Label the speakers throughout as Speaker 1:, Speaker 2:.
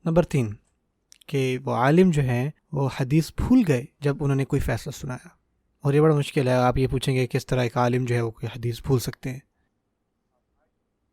Speaker 1: Number 3 کہ وہ عالم جو ہیں وہ حدیث بھول گئے جب انہوں نے کوئی فیصلہ سنایا. اور یہ بڑا مشکل ہے. آپ یہ پوچھیں گے کس طرح ایک عالم جو ہے وہ کوئی حدیث بھول سکتے ہیں.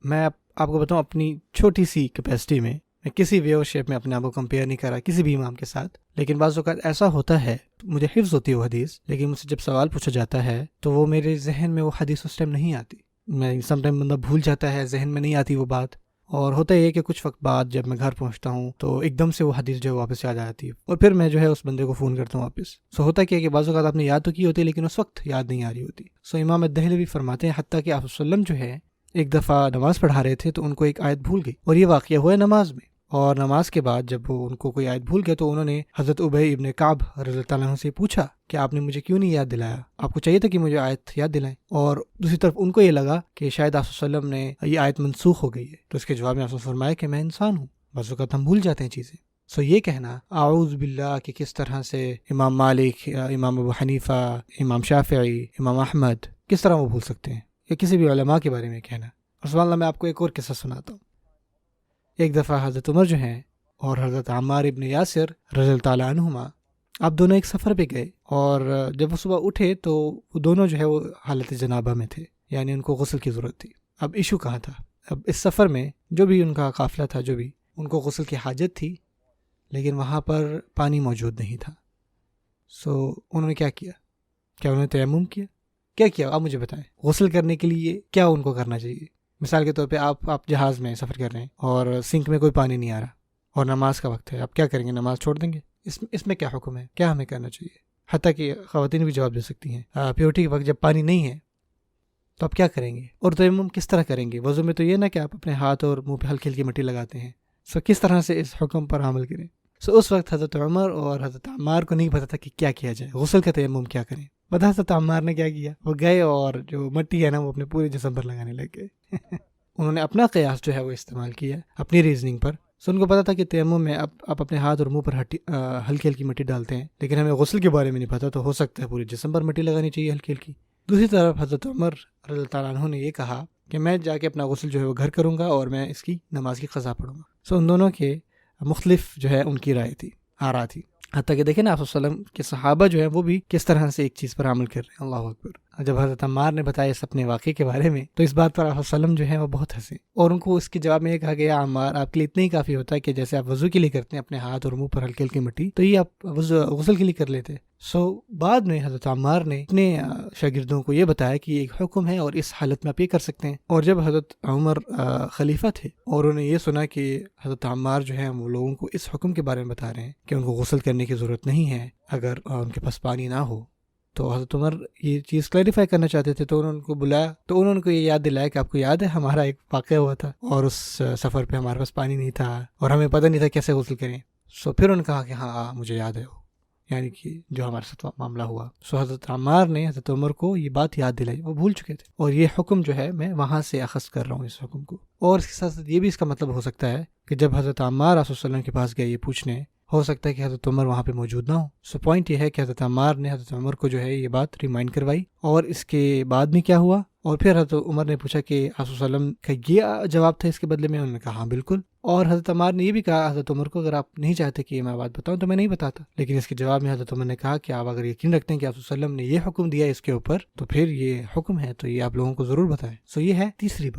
Speaker 1: میں آپ کو بتاؤں اپنی چھوٹی سی کیپیسٹی میں کسی وے اور شیپ میں اپنے آپ کو کمپیئر نہیں کر رہا کسی بھی امام کے ساتھ، لیکن بعض اوقات ایسا ہوتا ہے مجھے حفظ ہوتی ہے وہ حدیث، لیکن مجھ سے جب سوال پوچھا جاتا ہے تو وہ میرے ذہن میں وہ حدیث اس ٹائم نہیں آتی. میں سم ٹائم بندہ بھول جاتا ہے، ذہن میں نہیں آتی وہ بات. اور ہوتا یہ کہ کچھ وقت بعد جب میں گھر پہنچتا ہوں تو ایک دم سے وہ حدیث جو ہے واپس یاد آ جاتی ہے، اور پھر میں جو ہے اس بندے کو فون کرتا ہوں واپس. ہوتا کیا کہ بعض اوقات آپ نے یاد تو کی ہوتی ہے لیکن اس وقت یاد نہیں آ رہی ہوتی. امام الدہلوی فرماتے ہیں حتیٰ کہ آپ وسلم جو ہے ایک دفعہ نماز پڑھا رہے تھے تو ان کو ایک آیت بھول گئی، اور یہ واقعہ ہوا ہے نماز میں. اور نماز کے بعد جب وہ ان کو کوئی آیت بھول گیا تو انہوں نے حضرت ابی ابن کعب رضی اللہ عنہ سے پوچھا کہ آپ نے مجھے کیوں نہیں یاد دلایا، آپ کو چاہیے تھا کہ مجھے آیت یاد دلائیں. اور دوسری طرف ان کو یہ لگا کہ شاید آپ صلی اللہ علیہ وسلم نے یہ آیت منسوخ ہو گئی ہے، تو اس کے جواب میں آپ نے فرمایا کہ میں انسان ہوں، بعض اوقات ہم بھول جاتے ہیں چیزیں. یہ کہنا اعوذ باللہ کہ کس طرح سے امام مالک، امام ابو حنیفہ، امام شافعی، امام احمد کس طرح وہ بھول سکتے ہیں، یا کسی بھی علماء کے بارے میں کہنا. اور سبحان اللہ، میں آپ کو ایک اور قصہ سناتا ہوں. ایک دفعہ حضرت عمر جو ہیں اور حضرت عمار ابن یاسر رضی اللہ تعالیٰ عنہما، آپ دونوں ایک سفر پہ گئے، اور جب وہ صبح اٹھے تو وہ دونوں جو ہے وہ حالت جنابہ میں تھے، یعنی ان کو غسل کی ضرورت تھی. اب ایشو کہاں تھا؟ اب اس سفر میں جو بھی ان کا قافلہ تھا، جو بھی ان کو غسل کی حاجت تھی، لیکن وہاں پر پانی موجود نہیں تھا. انہوں نے کیا کیا؟ کیا انہوں نے تیمم کیا؟ کیا کیا آپ مجھے بتائیں. غسل کرنے کے لیے کیا ان کو کرنا چاہیے؟ مثال کے طور پہ آپ جہاز میں سفر کر رہے ہیں اور سنک میں کوئی پانی نہیں آ رہا اور نماز کا وقت ہے، آپ کیا کریں گے؟ نماز چھوڑ دیں گے؟ اس میں کیا حکم ہے؟ کیا ہمیں کرنا چاہیے؟ حتیٰ کہ خواتین بھی جواب دے سکتی ہیں. پیورٹی کے وقت جب پانی نہیں ہے تو آپ کیا کریں گے؟ اور تیمم کس طرح کریں گے؟ وضو میں تو یہ نہ کہ آپ اپنے ہاتھ اور منہ پہ ہلکی ہلکی مٹی لگاتے ہیں. کس طرح سے اس حکم پر عمل کریں؟ اس وقت حضرت عمر اور حضرت عمار کو نہیں پتا تھا کہ کیا کیا جائے، غسل کا تیمم کیا کریں. بتا حضرت عمار نے کیا کیا؟ وہ گئے اور جو مٹی ہے نا وہ اپنے پورے جسم پر لگانے لگ گئے. انہوں نے اپنا قیاس جو ہے وہ استعمال کیا اپنی ریزننگ پر. ان کو پتا تھا کہ تیمم میں آپ اپنے ہاتھ اور منہ پر ہلکی ہلکی مٹی ڈالتے ہیں، لیکن ہمیں غسل کے بارے میں نہیں پتا، تو ہو سکتا ہے پورے جسم پر مٹی لگانی چاہیے ہلکی ہلکی. دوسری طرف حضرت عمر رضی اللہ تعالیٰ عنہ نے یہ کہا کہ میں جا کے اپنا غسل جو ہے وہ گھر کروں گا اور میں اس کی نماز کی قضا پڑھوں گا. ان دونوں کے مختلف جو ہے ان کی رائے تھی، آرا تھی. حتیٰ کہ دیکھیں نا آپ صلی اللہ علیہ وسلم کے صحابہ جو ہیں وہ بھی کس طرح سے ایک چیز پر عمل کر رہے ہیں. اللہ اکبر. جب حضرت عمار نے بتایا اس اپنے واقعے کے بارے میں تو اس بات پر آپ صلی اللہ علیہ وسلم جو ہیں وہ بہت ہنسے، اور ان کو اس کے جواب میں یہ کہا گیا عمار آپ کے لیے اتنا ہی کافی ہوتا ہے کہ جیسے آپ وضو کے لیے کرتے ہیں اپنے ہاتھ اور منہ پر ہلکی ہلکی مٹی، تو یہ آپ غسل کے لیے کر لیتے. بعد میں حضرت عمار نے اپنے شاگردوں کو یہ بتایا کہ یہ ایک حکم ہے اور اس حالت میں آپ یہ کر سکتے ہیں. اور جب حضرت عمر خلیفہ تھے اور انہوں نے یہ سنا کہ حضرت عمار جو ہیں وہ لوگوں کو اس حکم کے بارے میں بتا رہے ہیں کہ ان کو غسل کرنے کی ضرورت نہیں ہے اگر ان کے پاس پانی نہ ہو، تو حضرت عمر یہ چیز کلیریفائی کرنا چاہتے تھے. تو انہوں نے ان کو بلایا، تو انہوں نے کو یہ یاد دلایا کہ آپ کو یاد ہے ہمارا ایک واقعہ ہوا تھا اور اس سفر پہ ہمارے پاس پانی نہیں تھا اور ہمیں پتہ نہیں تھا کیسے غسل کریں. پھر انہوں نے کہا کہ ہاں مجھے یاد ہے، یعنی کہ جو ہمارے ساتھ معاملہ ہوا. حضرت عمار نے حضرت عمر کو یہ بات یاد دلائی، وہ بھول چکے تھے. اور یہ حکم جو ہے میں وہاں سے اخذ کر رہا ہوں اس حکم کو. اور اس کے ساتھ یہ بھی اس کا مطلب ہو سکتا ہے کہ جب حضرت عمار رسول اللہ علیہ وسلم کے پاس گئے یہ پوچھنے، ہو سکتا ہے کہ حضرت عمر وہاں پہ موجود نہ ہو. پوائنٹ یہ ہے کہ حضرت عمار نے حضرت عمر کو جو ہے یہ بات ریمائنڈ کروائی. اور اس کے بعد میں کیا ہوا؟ اور پھر حضرت عمر نے پوچھا کہ رسول صلی اللہ علیہ وسلم کا یہ جواب تھا اس کے بدلے میں؟ انہوں نے کہا ہاں بالکل. اور حضرت عمار نے یہ بھی کہا حضرت عمر کو اگر آپ نہیں چاہتے کہ میں بات بتاؤں تو میں نہیں بتاتا، لیکن اس کے جواب میں حضرت عمر نے کہا کہ آپ اگر یقین رکھتے ہیں کہ رسول صلی اللہ علیہ وسلم نے یہ حکم دیا اس کے اوپر تو پھر یہ حکم ہے، تو یہ آپ لوگوں کو ضرور بتائیں. یہ ہے تیسری بات.